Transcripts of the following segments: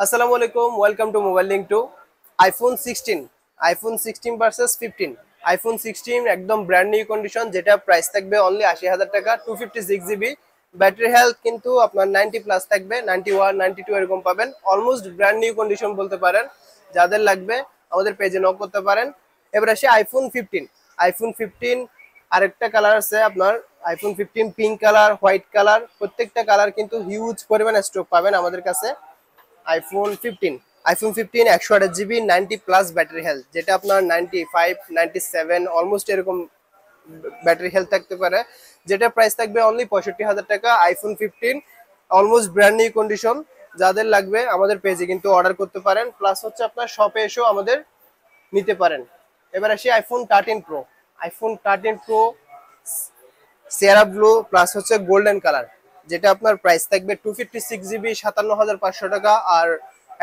আসসালামু আলাইকুম, welcome to mobile link to. IPhone 16, iPhone 16 versus 15। IPhone 16 একদম ব্র্যান্ড নিউ কন্ডিশন, যেটা প্রাইস থাকবে অনলি 80,000 টাকা, 256 জিবি। ব্যাটারি হেলথ কিন্তু আপনার 90 প্লাস থাকবে, 91 92 এরকম পাবেন। অলমোস্ট ব্র্যান্ড নিউ কন্ডিশন বলতে পারেন। যাদের লাগবে আমাদের পেজে নক করতে পারেন। এবার আসি আইফোন 15। আইফোন 15 আরেকটা কালার আছে আপনার, iPhone 15 pink colour, white colour, প্রত্যেকটা কালার কিন্তু হিউজ পরিমাণে স্টক পাবেন আমাদের কাছে। IPhone 15 128 GB, 90 plus battery health, যেটা আপনার 95 97 অলমোস্ট এরকম ব্যাটারি হেলথ থাকতে পারে, যেটা প্রাইস থাকবে অনলি 65,000 টাকা। IPhone 15 almost brand new condition. যাদের লাগবে আমাদের পেজে কিন্তু অর্ডার করতে পারেন, প্লাস হচ্ছে আপনার শপে এসেও আমাদের নিতে পারেন। এবার আসি iPhone 13 pro. IPhone 13 pro Sierra blue plus হচ্ছে গোল্ডেন কালার, যেটা আপনার প্রাইস থাকবে 256 জিবি, 57,500 টাকা। আর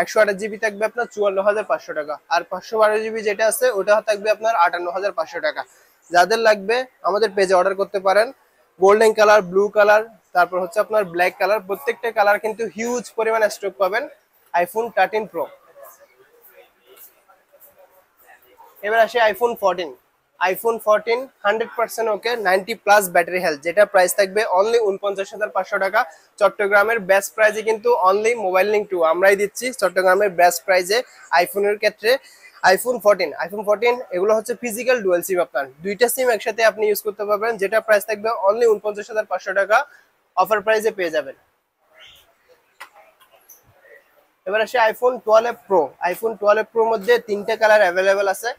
128 জিবি থাকবে আপনার 54,500 টাকা। আর 512 জিবি যেটা আছে ওটা থাকবে আপনার 58,500 টাকা। যাদের লাগবে আমাদের পেজে অর্ডার করতে পারেন। গোল্ডেন কালার, ব্লু কালার, তারপর হচ্ছে আপনার ব্ল্যাক কালার, প্রত্যেকটা কালার কিন্তু হিউজ পরিমাণে স্টক পাবেন আইফোন 13 প্রো। এবার আসি আইফোন 14। আইফোন 14 100% ওকে, 90 প্লাস ব্যাটারি হেলথ, যেটা প্রাইস থাকবে অনলি 49,500 টাকা। চট্টগ্রামের বেস্ট প্রাইজে কিন্তু অনলি মোবাইল লিঙ্ক টু আমরাই দিচ্ছি চট্টগ্রামের বেস্ট প্রাইজে আইফোনের ক্ষেত্রে। আইফোন 14 এগুলো হচ্ছে ফিজিক্যাল ডুয়াল সিম, আপনার দুইটা সিম একসাথে আপনি ইউজ করতে পারবেন, যেটা প্রাইস থাকবে অনলি 49,500 টাকা। অফার প্রাইজে পেয়ে যাবেন। এবার আসি আইফোন 12 প্রো। আইফোন 12 প্রোর মধ্যে তিনটে কালার অ্যাভেলেবেল আছে,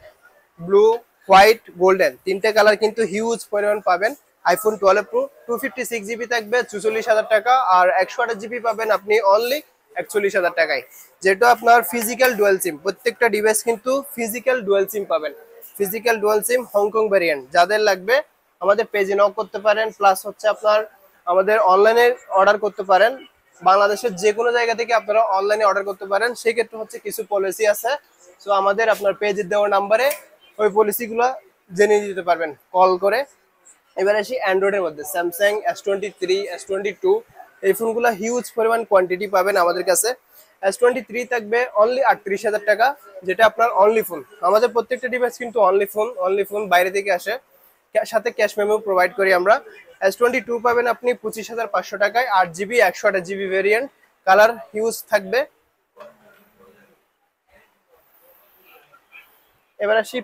ব্লু, হোয়াইট, গোল্ডেন, তিনটে কালার কিন্তু হিউজ পরিমাণ পাবেন। আইফোন 12 প্রো 256 জিবি থাকবে 44,000 টাকা, আর 128 জিবি পাবেন আপনি অনলি 41,000 টাকায়। যেটা আপনার ফিজিক্যাল ডুয়াল সিম, প্রত্যেকটা ডিভাইস কিন্তু ফিজিক্যাল ডুয়াল সিম পাবেন। Physical dual SIM Hong Kong variant, যাদের লাগবে আমাদের পেজে নক করতে পারেন, প্লাস হচ্ছে আপনার আমাদের অনলাইনে অর্ডার করতে পারেন। বাংলাদেশের যে কোনো জায়গা থেকে আপনারা অনলাইনে অর্ডার করতে পারেন। সেক্ষেত্রে হচ্ছে কিছু পলিসি আছে, সো আমাদের আপনার পেজে দেওয়া নাম্বারে ওই পলিসিগুলো জেনে নিতে পারবেন কল করে। এবার আসি অ্যান্ড্রয়েডের মধ্যে, স্যামসাং S23, S22, এই ফোনগুলো হিউজ পরিমাণ কোয়ান্টিটি পাবেন আমাদের কাছে। S23 থাকবে অনলি 38,000 টাকা, যেটা আপনার অনলি ফোন। আমাদের প্রত্যেকটা ডিভাইস কিন্তু অনলি ফোন বাইরে থেকে আসে, সাথে ক্যাশ মেমো প্রোভাইড করি আমরা। S22 পাবেন আপনি 25,500 টাকায়, 8 GB 128 GB variant, colour huge থাকবে। এবার আসি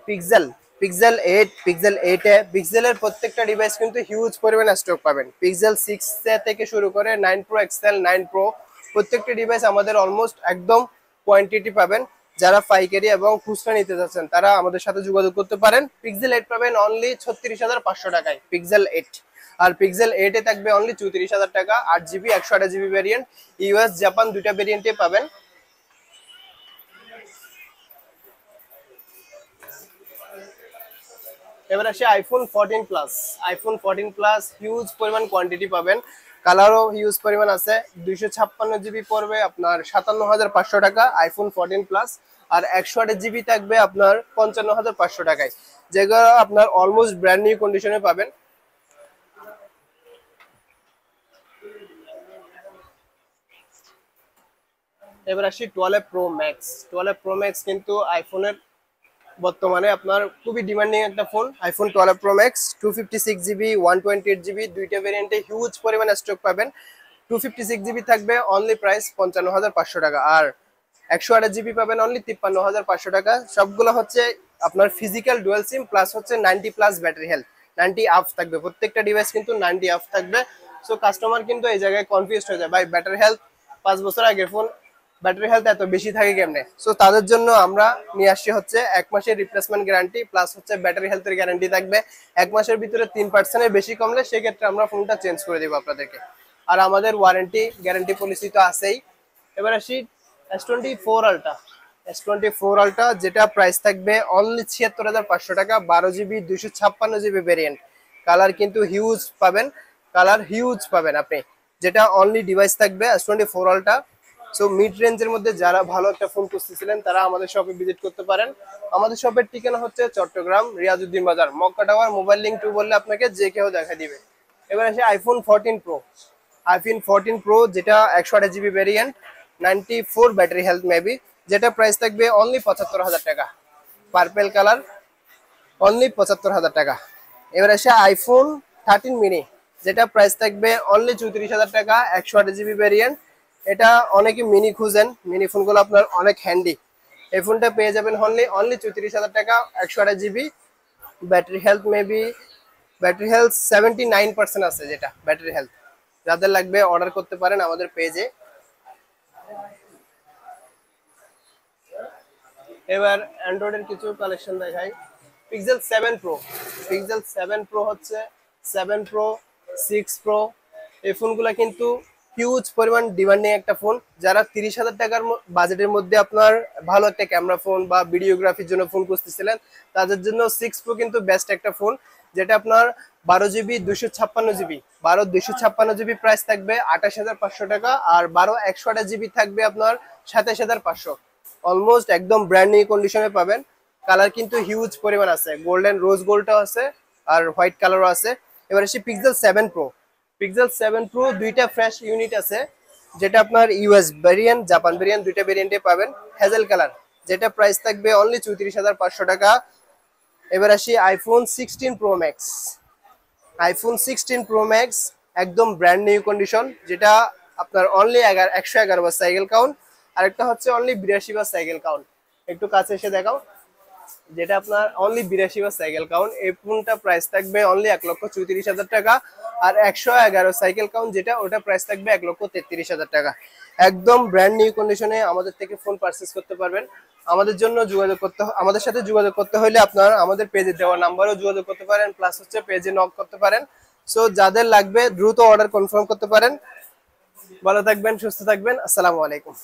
পিক্সেলের প্রত্যেকটা ডিভাইস কিন্তু হিউজ পরিমাণে স্টক পাবেন। পিক্সেল 6 থেকে শুরু করে 9 প্রো এক্সেল, 9 প্রো, প্রত্যেকটা ডিভাইস আমাদের অলমোস্ট একদম কোয়ান্টিটি পাবেন। যারা পাইকারি এবং খুচরা নিতে যাচ্ছেন তারা আমাদের সাথে যোগাযোগ করতে পারেন। পিক্সেল 8 পাবেন অনলি 36,500 টাকায়, পিক্সেল 8। আর পিক্সেল 8 থাকবে অনলি 34,000 টাকা, 8 GB 128 GB variant. US Japan দুইটা ভেরিয়েন্টে পাবেন। এবার আসে iPhone 14 plus. IPhone 14 plus huge পরিমাণ কোয়ান্টিটি পাবেন, কালারও হিউজ পরিমাণ আছে। 256 জিবি পড়বে আপনার 57,500 টাকা আইফোন 14 প্লাস। আর 128 জিবি থাকবে আপনার 55,500 টাকায়, যেগুলো আপনার অলমোস্ট ব্র্যান্ড নিউ কন্ডিশনে পাবেন। এবার আসি 12 প্রো ম্যাক্স। 12 প্রো ম্যাক্স কিন্তু আইফোনের বর্তমানে আপনার খুবই ডিমান্ডিং একটা phone. IPhone 12 pro max 256 GB, 128 GB, দুইটা ভেরিয়েন্টে হিউজ পরিমাণে স্টক পাবেন। 256 জিবি থাকবে অনলি প্রাইস 55,500 টাকা, আর 128 জিবি পাবেন অনলি 53,500 টাকা। সবগুলো হচ্ছে আপনার ফিজিক্যাল ডুয়াল সিম, প্লাস হচ্ছে 90 প্লাস ব্যাটারি হেলথ, 90 আপ থাকবে। প্রত্যেকটা ডিভাইস কিন্তু 90 আপ থাকবে। সো কাস্টমার কিন্তু এই জায়গায় কনফিউজ হয়ে যায়, ভাই ব্যাটারি হেলথ 5 বছর আগের ফোন, ব্যাটারি হেলথ এত বেশি থাকে কেমনে। সো তাদের জন্য আমরা নিয়ে আসছি হচ্ছে 1 মাসের রিপ্লেসমেন্ট গ্যারান্টি, প্লাস হচ্ছে ব্যাটারি হেলথের গ্যারান্টি থাকবে। 1 মাসের ভিতরে 3% বেশি কমলে সেক্ষেত্রে আমরা ফোনটা চেঞ্জ করে দেবো আপনাদেরকে। আর আমাদের ওয়ারেন্টি গ্যারান্টি পলিসি তো আছেই। এবার আসি S24 আলট্রা। S24 আলট্রা, যেটা প্রাইস থাকবে অনলি 76,500 টাকা, 12 জিবি 256 জিবি ভেরিয়েন্ট। কালার কিন্তু হিউজ পাবেন আপনি, যেটা অনলি ডিভাইস থাকবে S24 আলট্রা। সো মিড রেঞ্জের মধ্যে যারা ভালো একটা ফোন খুঁজতেছিলেন তারা আমাদের শপে ভিজিট করতে পারেন। আমাদের শপের ঠিকানা হচ্ছে চট্টগ্রাম রিয়াজউদ্দিন বাজার, Mecca tower. Mobile link to বললে আপনাকে যে কেউ দেখা দিবে। এবার আসে আইফোন 14 প্রো। আইফোন 14 প্রো, যেটা 128 GB variant, 94 battery health maybe, যেটা প্রাইস থাকবে অনলি 75,000 টাকা। পার্পেল কালার, অনলি 75,000 টাকা। এবার আসে আইফোন 13 মিনি, যেটা প্রাইস থাকবে অনলি 34,000 টাকা, 128 জিবি ভ্যারিয়েন্ট। এটা অনেকে মিনি খুঁজেন, মিনি ফোনগুলো আপনার অনেক হ্যান্ডি। এই ফোনটা পেয়ে যাবেন অনলি 34,000 টাকা, 128 GB. Battery health maybe, battery health 79% আছে, যেটা ব্যাটারি হেলথ। যাদের লাগবে অর্ডার করতে পারেন আমাদের পেজে। এবার অ্যান্ড্রয়েডের কিছু কালেকশন দেখাই। পিক্সেল 7 প্রো, পিক্সেল 7 প্রো হচ্ছে 7 প্রো, 6 প্রো, এই ফোনগুলো কিন্তু হিউজ পরিমাণ ডিমান্ডিং একটা ফোন। যারা 30,000 টাকার বাজেটের মধ্যে আপনার ভালো একটা ক্যামেরা ফোন বা ভিডিওগ্রাফির জন্য ফোন খুঁজতেছিলেন, তাদের জন্য 6 প্রো কিন্তু বেস্ট একটা ফোন, যেটা আপনার 12 জিবি 256 জিবি, 12 256 জিবি প্রাইস থাকবে 28,500 টাকা, আর 128 জিবি থাকবে আপনার 27,500। অলমোস্ট একদম ব্র্যান্ড নিউ কন্ডিশনে পাবেন। কালার কিন্তু হিউজ পরিমাণ আছে, গোল্ডেন রোজ গোল্ডটাও আছে আর হোয়াইট কালারও আছে। এবার আসি পিক্সেল 7 প্রো। পিক্সেল 7 প্রো দুইটা ফ্রেশ ইউনিট আছে, যেটা আপনার ইউএস ভেরিয়েন্ট, জাপান ভেরিয়েন্ট, দুইটা ভেরিয়েন্টে পাবেন। হ্যাজেল কালার, যেটা প্রাইস থাকবে অনলি 34,500 টাকা। এবার আসি iPhone 16 pro max. IPhone 16 pro max একদম ব্র্যান্ড নিউ কন্ডিশন, যেটা আপনার অনলি 111 বার সাইকেল কাউন্ট, আরেকটা হচ্ছে অনলি 82 বার সাইকেল কাউন্ট। একটু কাছে এসে দেখাও, যেটা আপনার অনলি 82 বার সাইকেল কাউন্ট। এই ফোনটা প্রাইস থাকবে অনলি 1,34,000 টাকা, আর 111 সাইকেল কাউন্ট যেটা, ওটা প্রাইস থাকবে 1,33,000 টাকা। একদম ব্র্যান্ড নিউ কন্ডিশনে আমাদের থেকে ফোন পারচেস করতে পারবেন। আমাদের জন্য যোগাযোগ করতে, আমাদের সাথে যোগাযোগ করতে হলে আপনার আমাদের পেজে দেওয়া নাম্বারেও যোগাযোগ করতে পারেন, প্লাস হচ্ছে পেজে নক করতে পারেন। সো যাদের লাগবে দ্রুত অর্ডার কনফার্ম করতে পারেন। ভালো থাকবেন, সুস্থ থাকবেন, আসসালামু আলাইকুম।